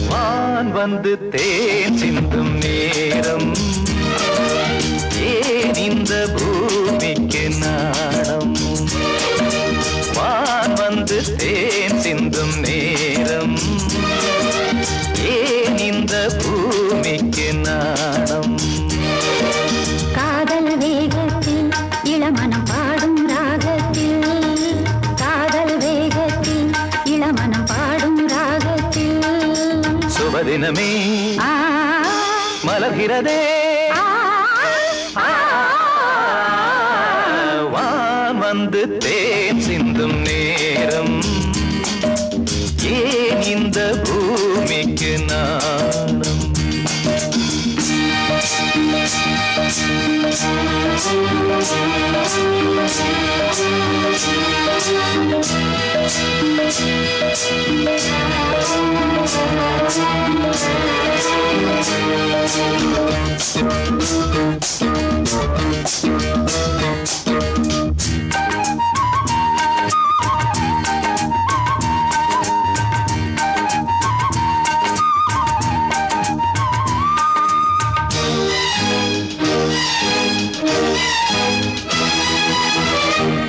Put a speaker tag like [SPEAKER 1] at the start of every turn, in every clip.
[SPEAKER 1] வான் வந்து தேன் சிந்தும் நேரம் ஏன் இந்த பூமிக்கு நாணம் வான் வந்து தேன் சிந்தும் நேரம் ஏன் இந்த பூமிக்கு நாணம்
[SPEAKER 2] காதல் வேகத்தில் இளமனம் பாடும் ராகத்தில் காதல் வேகத்தில் இளமனம் பாடும் ராகத்தில்
[SPEAKER 1] சுபதினமே மலர்கிறதே வான் வந்து தேன் சிந்தும் நேரம் ஏன் இந்த பூமிக்கு நாணம்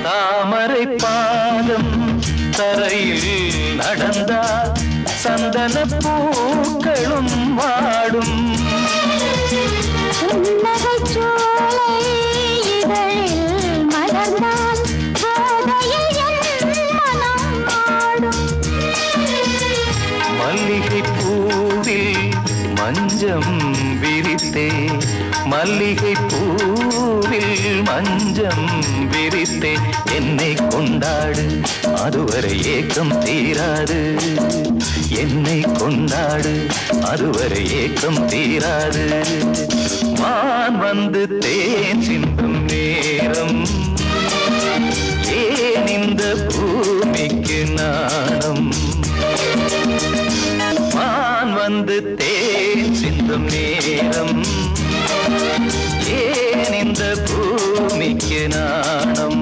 [SPEAKER 1] தாமரை பாதம் தரையில் நடந்தால் சந்தன பூக்களும் வாடும்
[SPEAKER 2] புன்னகைச்சோலை இதழில் மலர்ந்தால் போதையில் என் மனம் ஆடும்
[SPEAKER 1] மல்லிகை பூவில் மஞ்சம் விரித்தே மல்லிகை பூவில் மஞ்சம் விரித்தே என்னை கொண்டாடு அதுவரை ஏக்கம் தீராது என்னை கொண்டாடு அதுவரை ஏக்கம் தீராது வான் வந்து தேன் சிந்தும் நேரம் ஏன் இந்த பூமிக்கு நாணம் வான் வந்து தேன் சிந்தும் நேரம் ஏன் இந்த பூமிக்கு நாணம்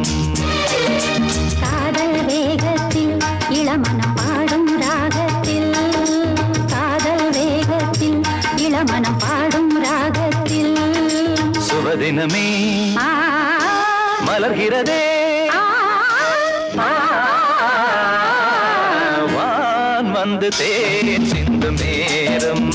[SPEAKER 2] காதல் வேகத்தில் இளமனம் பாடும் ராகத்தில் காதல் வேகத்தில் இளமனம் பாடும் ராகத்தில்
[SPEAKER 1] சுபதினமே மலர்கிறதே வான் வந்து தேன் சிந்தும் நேரம்